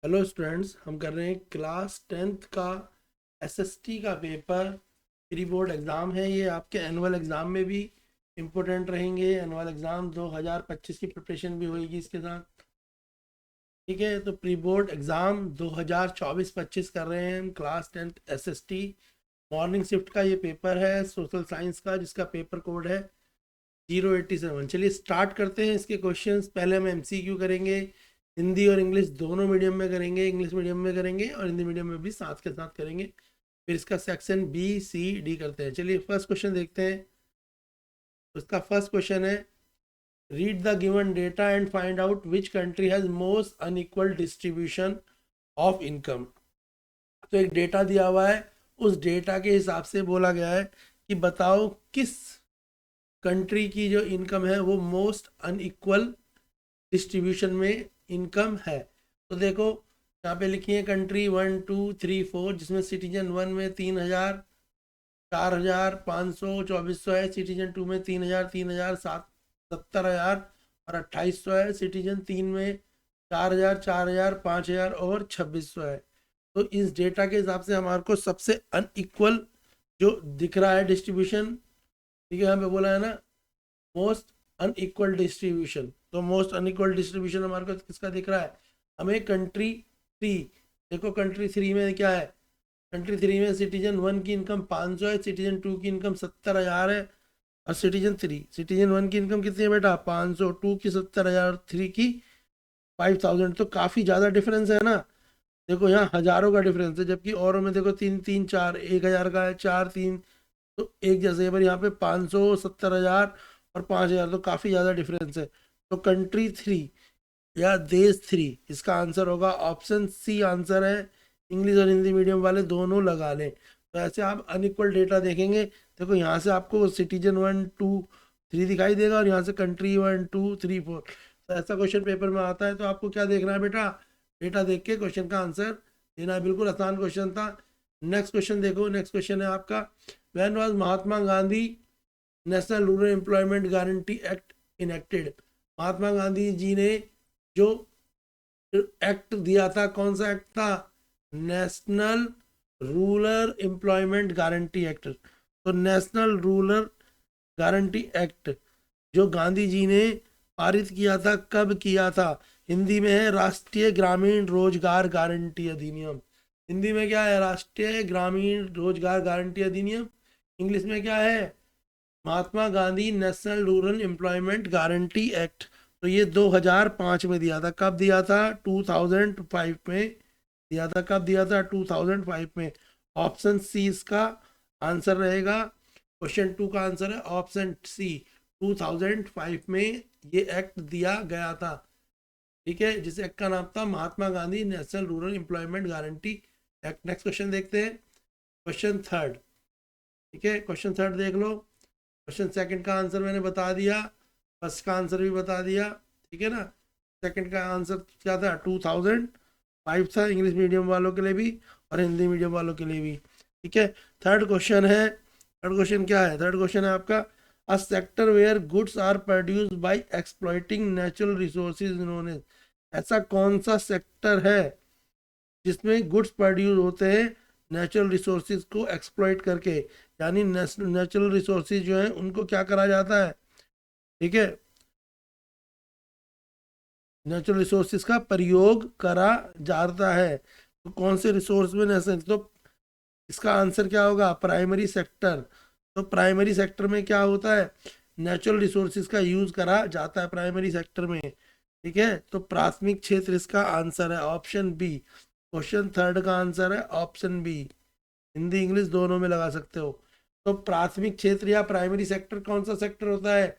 Hello students, हम कर रहे हैं क्लास 10th का एसएसटी का पेपर। प्री बोर्ड एग्ज़ाम है ये, आपके एनुअल एग्ज़ाम में भी इम्पोर्टेंट रहेंगे। एनुअल एग्ज़ाम 2025 की प्रिपरेशन भी होगी इसके साथ। ठीक है, तो प्री बोर्ड एग्ज़ाम 2024-25 कर रहे हैं हम। Class 10th SST morning shift का ये पेपर है, सोशल साइंस का, जिसका पेपर कोड है 087। चलिए स्टार्ट करते हैं इसके क्वेश्चंस। पहले हम एमसीक्यू करेंगे, हिंदी और इंग्लिश दोनों मीडियम में करेंगे। इंग्लिश मीडियम में करेंगे और हिंदी मीडियम में भी साथ के साथ करेंगे। फिर इसका सेक्शन बी सी डी करते हैं। चलिए फर्स्ट क्वेश्चन देखते हैं। उसका फर्स्ट क्वेश्चन है, read the given data and find out which country has most unequal distribution of income. तो एक डेटा दिया हुआ है, उस डेटा के हिसाब से बोला गया है कि बताओ किस कंट्री की जो इनकम है वो मोस्ट अनइक्वल डिस्ट्रीब्यूशन में इनकम है। तो देखो यहाँ पे लिखी है कंट्री 1 2 3 4, जिसमें सिटीजन 1 में 3,000, 4,000, 500, 2,400 है। सिटीजन 2 में 3,000, 3,000, 70,000 और 2,800 है। सिटीजन 3 में 4,000, 4,000, 5,000 और 2,600 है। तो इस डेटा के हिसाब से हमारे को सबसे अनइक्वल जो दिख रहा है डिस्ट्रीब्यूशन, ठीक है, यहाँ पे बोला है ना मोस्ट अनइक्वल डिस्ट्रीब्यूशन। तो मोस्ट अनइक्वल डिस्ट्रीब्यूशन हमारे को किसका दिख रहा है? हमें कंट्री 3। देखो कंट्री 3 में क्या है? कंट्री 3 में सिटीजन 1 की इनकम 500 है, सिटीजन 2 की इनकम 70,000 है और सिटीजन 1 की इनकम कितनी है बेटा? 500, 2 की 70,000, 3 की 5,000। तो काफ़ी ज़्यादा डिफरेंस है ना। देखो यहाँ हज़ारों का डिफरेंस है, जबकि औरों में देखो 3 3 4 1,000 का है, 4 3 तो एक जैसे है। पर यहाँ पे 500, 70,000 और 5,000, तो काफ़ी ज़्यादा डिफरेंस है। तो कंट्री 3 या देश 3, इसका आंसर होगा ऑप्शन सी आंसर है। इंग्लिश और हिंदी मीडियम वाले दोनों लगा लें। तो ऐसे आप अनइक्वल डेटा देखेंगे। देखो यहाँ से आपको सिटीजन 1 2 3 दिखाई देगा और यहाँ से कंट्री 1 2 3 4। तो ऐसा क्वेश्चन पेपर में आता है। तो आपको क्या देखना है बेटा? डेटा देख के क्वेश्चन का आंसर देना है। बिल्कुल आसान क्वेश्चन था। नेक्स्ट क्वेश्चन देखो। नेक्स्ट क्वेश्चन है आपका, when was Mahatma Gandhi national rural employment guarantee act enacted. Mahatma Gandhi ji ने जो एक्ट दिया था, कौन सा एक्ट था? National rural employment guarantee act. तो नेशनल रूरल गारंटी एक्ट जो गांधी जी ने पारित किया था, कब किया था? हिंदी में है राष्ट्रीय ग्रामीण रोजगार गारंटी अधिनियम। हिंदी में क्या है? राष्ट्रीय ग्रामीण रोजगार गारंटी अधिनियम। इंग्लिश में क्या है? Mahatma Gandhi national rural employment guarantee act. तो ये 2005 में दिया था। कब दिया था? 2005 में दिया था। कब दिया था? 2005 में। ऑप्शन सी इसका आंसर रहेगा। क्वेश्चन 2 का आंसर है ऑप्शन सी। 2005 में ये एक्ट दिया गया था। ठीक है, जिस एक्ट का नाम था Mahatma Gandhi national rural employment guarantee act. Next question देखते हैं, क्वेश्चन थर्ड। ठीक है, क्वेश्चन थर्ड देख लो। क्वेश्चन सेकंड का आंसर मैंने बता दिया, फर्स्ट का आंसर भी बता दिया। ठीक है ना। सेकंड का आंसर क्या था? 2005 था, इंग्लिश मीडियम वालों के लिए भी और हिंदी मीडियम वालों के लिए भी। ठीक है। थर्ड क्वेश्चन है, थर्ड क्वेश्चन क्या है? थर्ड क्वेश्चन है आपका, a sector where goods are produced by exploiting natural resources known as. ऐसा कौन सा सेक्टर है जिसमें गुड्स प्रोड्यूस होते हैं नेचुरल रिसोर्सेज को एक्सप्लॉइट करके? यानी नेचुरल रिसोर्सेज जो है उनको क्या करा जाता है? ठीक है, नेचुरल रिसोर्सेज का प्रयोग करा जाता है। तो कौन से रिसोर्स में नेचुरल, तो इसका आंसर क्या होगा? Primary sector. तो प्राइमरी सेक्टर में क्या होता है? नेचुरल रिसोर्सेज का यूज करा जाता है प्राइमरी सेक्टर में। ठीक है, तो प्राथमिक क्षेत्र इसका आंसर है ऑप्शन बी। क्वेश्चन थर्ड का आंसर है ऑप्शन बी। हिंदी इंग्लिश दोनों में लगा सकते हो। तो प्राथमिक क्षेत्र या प्राइमरी सेक्टर कौन सा सेक्टर होता है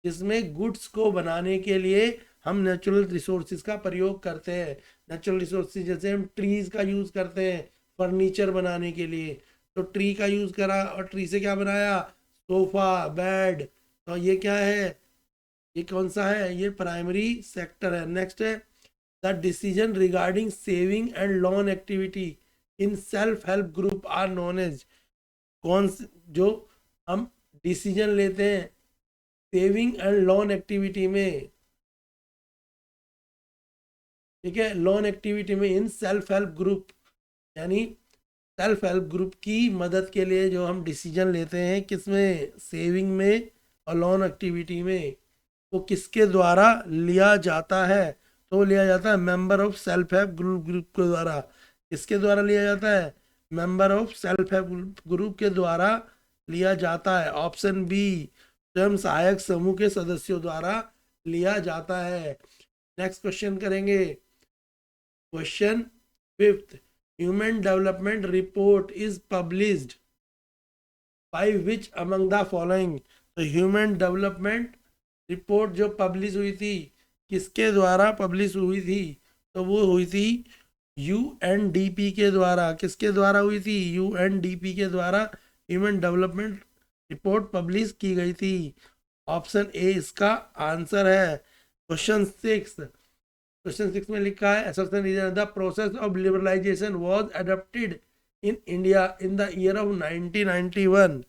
जिसमें गुड्स को बनाने के लिए हम नेचुरल रिसोर्सेज का प्रयोग करते हैं? नेचुरल रिसोर्सेज जैसे हम ट्रीज का यूज करते हैं फर्नीचर बनाने के लिए। तो ट्री का यूज करा और ट्री से क्या बनाया? Sofa, bed. तो ये क्या है? ये कौन सा है? ये प्राइमरी सेक्टर है। नेक्स्ट है, the decision regarding saving and loan activity in self help group are known as. जो हम डिसीजन लेते हैं सेविंग एंड लोन एक्टिविटी में, ठीक है। लोन एक्टिविटी में इन सेल्फ हेल्प ग्रुप, यानी सेल्फ हेल्प ग्रुप की मदद के लिए जो हम डिसीजन लेते हैं किसमें, सेविंग में और लोन एक्टिविटी में, वो किसके द्वारा लिया जाता है, तो वो लिया जाता है member of self help group group के द्वारा। किसके द्वारा लिया जाता है, member of self help group के द्वारा लिया जाता है। ऑप्शन बी, स्वयं सहायक समूह के सदस्यों द्वारा लिया जाता है। नेक्स्ट क्वेश्चन करेंगे, question fifth, human development report is published by which among the following. तो ह्यूमन डेवलपमेंट रिपोर्ट जो पब्लिश हुई थी, किसके द्वारा पब्लिश हुई थी, तो वो हुई थी यूएनडीपी के द्वारा। किसके द्वारा हुई थी, यूएनडीपी के द्वारा ह्यूमन डेवलपमेंट रिपोर्ट पब्लिश की गई थी। ऑप्शन ए इसका आंसर है। क्वेश्चन सिक्स, क्वेश्चन सिक्स में लिखा है assertion reason the process of liberalisation was adopted in India in the year of 1991।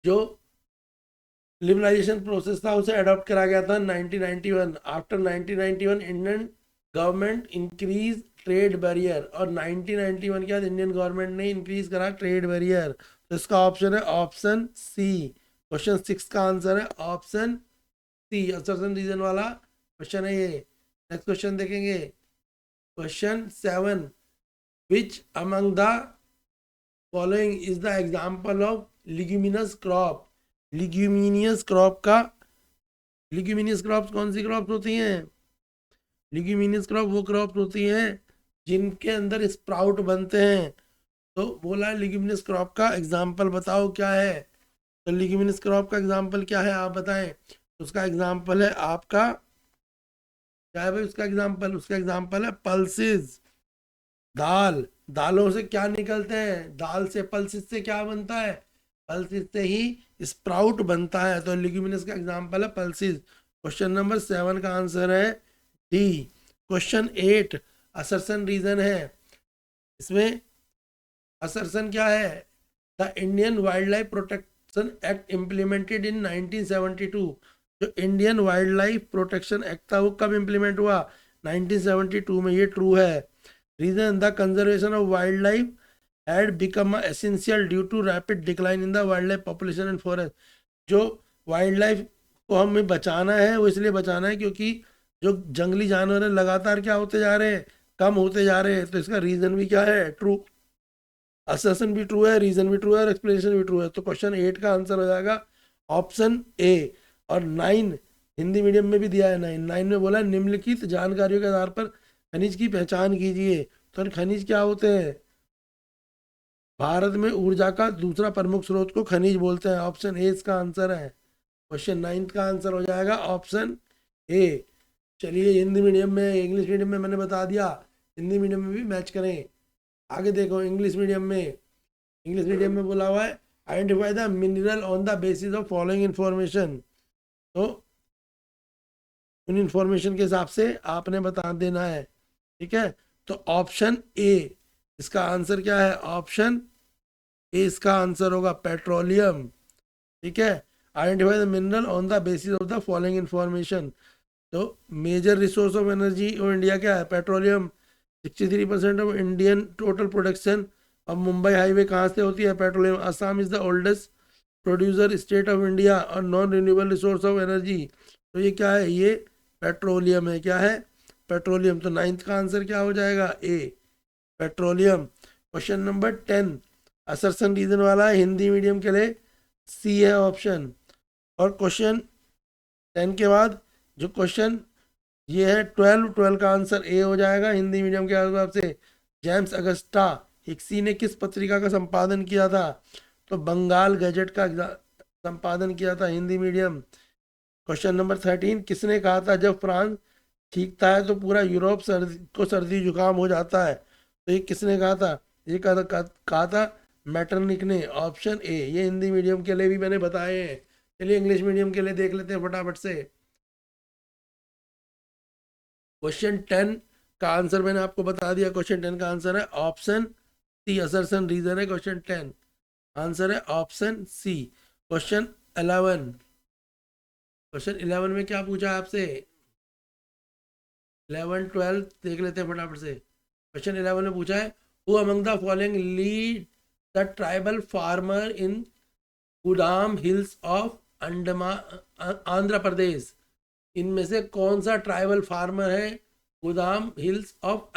जो लिबरलाइजेशन प्रोसेस था उसे अडॉप्ट करा गया था 1991। After 1991 Indian government increase trade barrier, और 1991 के बाद इंडियन गवर्नमेंट ने इंक्रीज करा ट्रेड बैरियर। तो इसका ऑप्शन है ऑप्शन सी। क्वेश्चन सिक्स का आंसर है ऑप्शन सी, असर्शन रीजन वाला क्वेश्चन है ये। नेक्स्ट क्वेश्चन देखेंगे, question seven, which among the following is the example of leguminous crop. Leguminous crop का, लिग्यूमिनियस क्रॉप कौन सी क्रॉप होती हैं, लिग्यूमिनियस क्रॉप वो क्रॉप होती हैं जिनके अंदर स्प्राउट बनते हैं। तो बोला लिग्यूमिनस क्रॉप का एग्जाम्पल बताओ क्या है। तो लिग्यूमिनस क्रॉप का एग्जाम्पल क्या है आप बताएं। उसका एग्जाम्पल है आपका, क्या है भाई उसका एग्जाम्पल, उसका एग्जाम्पल है पल्सेस, दाल। दालों से क्या निकलते हैं, दाल से पल्सेस से क्या बनता है, पल्सेस से ही स्प्राउट बनता है। तो लिग्यूमिनस का एग्जाम्पल है पल्सेस। क्वेश्चन नंबर सेवन का आंसर है D. Question eight, assertion reason है। इसमें असर्शन क्या है, the Indian wildlife protection act implemented in 1972। जो Indian wildlife protection act था वो कब इम्प्लीमेंट हुआ, 1972 में। ये ट्रू है। Reason, the conservation of wildlife had become essential due to rapid decline in the wildlife population and forest। जो wild life को हमें बचाना है वो इसलिए बचाना है क्योंकि जो जंगली जानवर है लगातार क्या होते जा रहे हैं, कम होते जा रहे हैं। तो इसका रीजन भी क्या है, ट्रू, असर्शन भी ट्रू है, रीजन भी ट्रू है और एक्सप्लेनेशन भी ट्रू है। तो क्वेश्चन एट का आंसर हो जाएगा ऑप्शन ए। और नाइन हिंदी मीडियम में भी दिया है, नाइन नाइन में बोला निम्नलिखित जानकारियों के आधार पर खनिज की पहचान कीजिए। तो खनिज क्या होते हैं, भारत में ऊर्जा का दूसरा प्रमुख स्रोत को खनिज बोलते हैं। ऑप्शन ए इसका आंसर है। क्वेश्चन नाइन्थ का आंसर हो जाएगा ऑप्शन ए। चलिए हिंदी मीडियम में, इंग्लिश मीडियम में मैंने बता दिया, हिंदी मीडियम में भी मैच करें। आगे देखो इंग्लिश मीडियम में, इंग्लिश मीडियम में बोला हुआ है identify the mineral on the basis of following information. तो उन इन्फॉर्मेशन के हिसाब से आपने बता देना है, ठीक है। तो ऑप्शन ए इसका आंसर क्या है, ऑप्शन ए इसका आंसर होगा पेट्रोलियम, ठीक है। Identify the mineral on the basis of the following information. तो मेजर रिसोर्स ऑफ एनर्जी और इंडिया क्या है, petroleum. 63% of Indian total production. अब मुंबई हाईवे कहाँ से होती है, petroleum. Assam is the oldest producer state of India और non renewable resource of energy. तो ये क्या है, ये पेट्रोलियम है, क्या है, पेट्रोलियम। तो नाइन्थ का आंसर क्या हो जाएगा, A, petroleum. Question number 10 assertion reason वाला है, हिंदी मीडियम के लिए सी है ऑप्शन। और क्वेश्चन 10 के बाद जो क्वेश्चन ये है 12, 12 का आंसर ए हो जाएगा हिंदी मीडियम के हिसाब से। जेम्स अगस्टा हिक्सी ने किस पत्रिका का संपादन किया था, तो बंगाल गजट का संपादन किया था, हिंदी मीडियम। क्वेश्चन नंबर 13, किसने कहा था जब फ्रांस ठीकता है तो पूरा यूरोप सर्दी जुकाम हो जाता है। तो ये किसने कहा था, ये कहा था मैटरनिक ने। ऑप्शन ए, ये हिंदी मीडियम के लिए भी मैंने बताए हैं। चलिए इंग्लिश मीडियम के लिए देख लेते हैं फटाफट से। क्वेश्चन 10 का आंसर मैंने आपको बता दिया। क्वेश्चन 10 का आंसर है ऑप्शन सी, असर्शन रीजन है क्वेश्चन 10, आंसर है ऑप्शन सी। क्वेश्चन 11, क्वेश्चन 11 में क्या पूछा आपसे, 11 12 देख लेते हैं फटाफट से। क्वेश्चन 11 में पूछा है, who among the following lead the tribal farmer in गुदाम हिल्स ऑफ अंडमान आंध्र प्रदेश। इनमें से कौन सा ट्राइबल फार्मर है गोदाम हिल्स ऑफ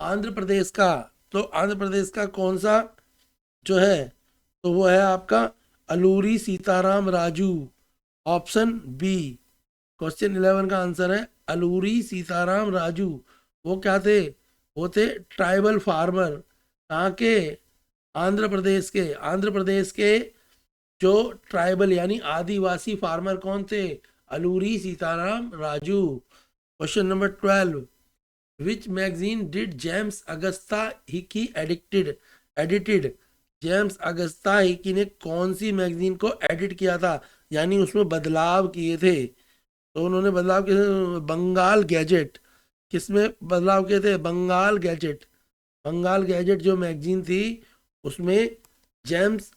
आंध्र प्रदेश का? तो आंध्र प्रदेश का कौन सा जो है, तो वो है आपका Alluri Sitarama Raju, option B. Question 11 का आंसर है अलूरी सीताराम राजू। वो क्या थे? वो थे ट्राइबल फार्मर। कहाँ के? आंध्र प्रदेश के। आंध्र प्रदेश के जो ट्राइबल यानी आदिवासी फार्मर कौन थे? Alluri Sitarama Raju. Question number 12, which magazine did James Augustus Hicky edited? James Augustus Hicky ने कौन सी मैगजीन को एडिट किया था, यानी उसमें बदलाव किए थे? तो उन्होंने बदलाव किए थे बंगाल गैजेट। किसमें बदलाव किए थे? बंगाल गैजेट। बंगाल गैजेट जो मैगजीन थी उसमें जेम्स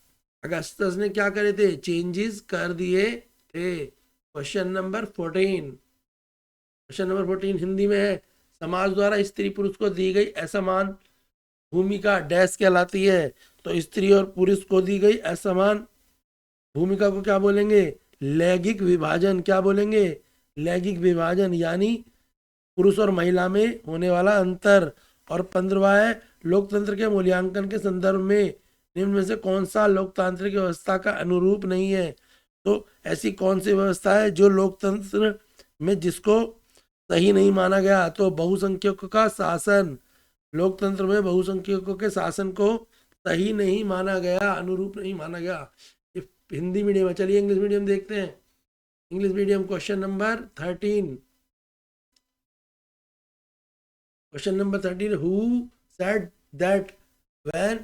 अगस्टस ने क्या करे थे? चेंजेस कर दिए थे। Question number 14, question number 14 Hindi में है, समाज द्वारा स्त्री पुरुष को दी गई असमान भूमिका डैश कहलाती है? तो स्त्री और पुरुष को दी गई असमान भूमिका को क्या बोलेंगे? लैंगिक विभाजन। क्या बोलेंगे? लैंगिक विभाजन, यानी पुरुष और महिला में होने वाला अंतर। और 15वां है, लोकतंत्र के मूल्यांकन के संदर्भ में निम्न में से कौन सा लोकतांत्रिक व्यवस्था का अनुरूप नहीं है? तो ऐसी कौन सी व्यवस्था है जो लोकतंत्र में जिसको सही नहीं माना गया? तो बहुसंख्यकों का शासन। लोकतंत्र में बहुसंख्यकों के शासन को सही नहीं माना गया, अनुरूप नहीं माना गया। ये हिंदी मीडियम है। चलिए इंग्लिश मीडियम देखते हैं। English medium question number 13, question number 13, who said that when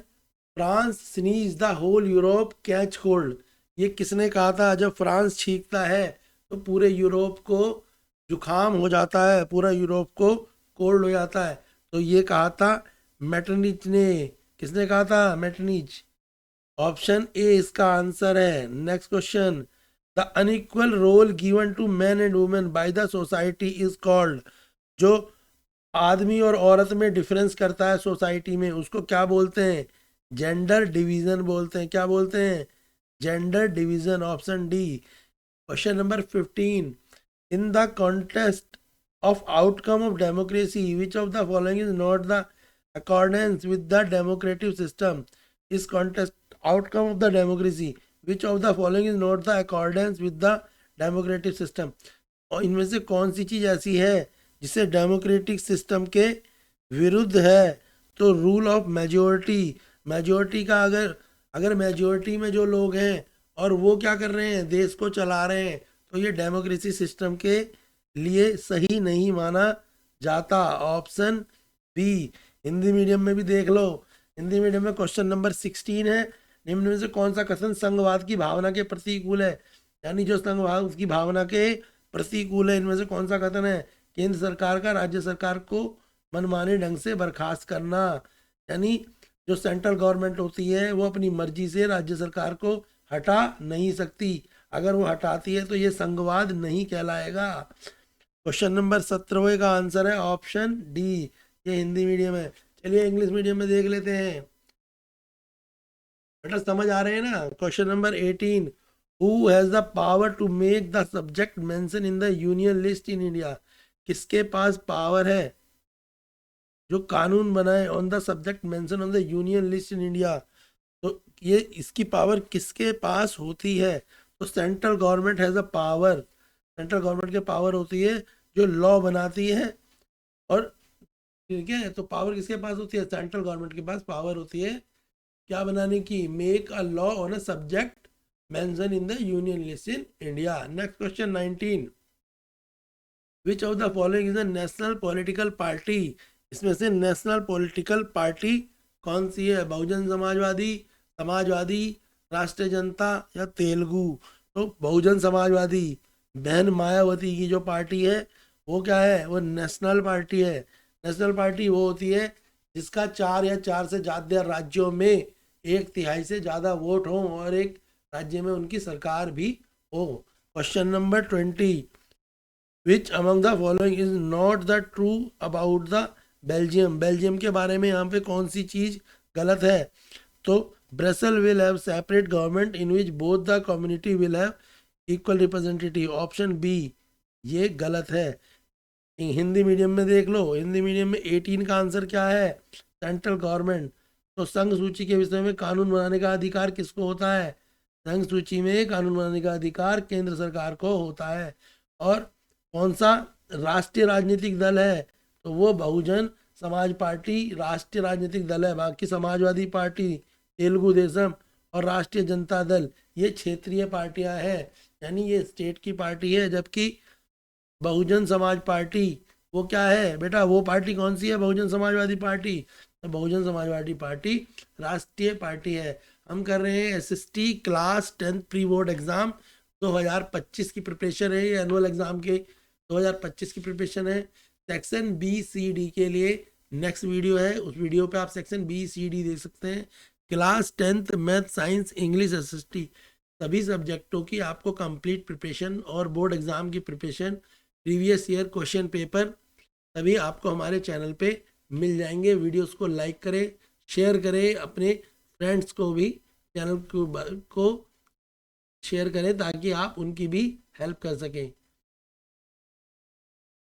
France sneeze the whole Europe catch cold? ये किसने कहा था? जब फ्रांस छींकता है तो पूरे यूरोप को जुखाम हो जाता है, पूरा यूरोप को कोल्ड हो जाता है। तो ये कहा था मेटरनिच ने। किसने कहा था? मेटरनिच। ऑप्शन ए इसका आंसर है। Next question, the unequal role given to man and women by the society is called? जो आदमी और औरत में डिफरेंस करता है सोसाइटी में, उसको क्या बोलते हैं? जेंडर डिवीजन बोलते हैं। क्या बोलते हैं? Gender division, option D. Question number 15, in the contest of outcome of democracy, which of the following is not the accordance with the democratic system? Is contest outcome of the democracy, which of the following is not the accordance with the democratic system? और इनमें से कौन सी चीज ऐसी है जिसे democratic system के विरुद्ध है? तो रूल ऑफ मेजोरिटी। मेजोरिटी का अगर मेजोरिटी में जो लोग हैं और वो क्या कर रहे हैं? देश को चला रहे हैं, तो ये डेमोक्रेसी सिस्टम के लिए सही नहीं माना जाता। Option B. हिंदी मीडियम में भी देख लो। हिंदी मीडियम में क्वेश्चन नंबर 16 है, निम्न में से कौन सा कथन संघवाद की भावना के प्रतिकूल है? यानी जो संघवाद की भावना के प्रतिकूल है, इनमें से कौन सा कथन है? केंद्र सरकार का राज्य सरकार को मनमाने ढंग से बर्खास्त करना। यानी जो सेंट्रल गवर्नमेंट होती है वो अपनी मर्जी से राज्य सरकार को हटा नहीं सकती। अगर वो हटाती है तो ये संघवाद नहीं कहलाएगा। क्वेश्चन नंबर 17 का आंसर है ऑप्शन डी। ये हिंदी मीडियम है। चलिए इंग्लिश मीडियम में देख लेते हैं। बेटा समझ आ रहे हैं ना? Question number 18, who has the power to make the subject mention in the union list in India? किसके पास पावर है जो कानून बनाए on the subject mention on the union list in India? तो ये इसकी पावर किसके पास होती है? तो central government has a power. Central government के पावर होती है जो लॉ बनाती है। और ठीक है, तो पावर किसके पास होती है? सेंट्रल गवर्नमेंट के पास पावर होती है क्या बनाने की? Make a law on a subject mention in the union list in India. Next question 19, which of the following is a national political party? इसमें से नेशनल पॉलिटिकल पार्टी कौन सी है? बहुजन समाजवादी, समाजवादी, राष्ट्रीय जनता या तेलुगु? तो बहुजन समाजवादी, बहन मायावती की जो पार्टी है वो क्या है? वो नेशनल पार्टी है। नेशनल पार्टी वो होती है जिसका 4 या 4 से ज़्यादा राज्यों में 1/3 से ज़्यादा वोट हो और एक राज्य में उनकी सरकार भी हो। Question number 20, which among the following is not the true about the Belgium. Belgium के बारे में यहाँ पे कौन सी चीज़ गलत है? तो Brussels will have separate government in which both the community will have equal representative. Option B ये गलत है। हिंदी मीडियम में देख लो, हिंदी मीडियम में 18 का आंसर क्या है? Central government. तो संघ सूची के विषय में कानून बनाने का अधिकार किसको होता है? संघ सूची में कानून बनाने का अधिकार केंद्र सरकार को होता है। और कौन सा राष्ट्रीय राजनीतिक दल है? तो वो बहुजन समाज पार्टी राष्ट्रीय राजनीतिक दल है। बाकी समाजवादी पार्टी, तेलुगु देशम और राष्ट्रीय जनता दल ये क्षेत्रीय पार्टियां हैं, यानी ये स्टेट की पार्टी है। जबकि बहुजन समाज पार्टी वो क्या है बेटा? वो पार्टी कौन सी है? बहुजन समाजवादी पार्टी। तो बहुजन समाजवादी पार्टी राष्ट्रीय पार्टी है। हम कर रहे हैं SST class 10 pre board exam 2025 की प्रिपरेशन है। ये एनुअल एग्जाम के 2025 की प्रिपरेशन है। सेक्शन बी सी डी के लिए नेक्स्ट वीडियो है, उस वीडियो पे आप सेक्शन बी सी डी देख सकते हैं। Class 10th math science English SST सभी सब्जेक्टों की आपको कंप्लीट प्रिपरेशन और बोर्ड एग्जाम की preparation, previous year question paper सभी आपको हमारे चैनल पे मिल जाएंगे। वीडियोस को लाइक करें, शेयर करें, अपने फ्रेंड्स को भी चैनल को शेयर करें ताकि आप उनकी भी हेल्प कर सकें।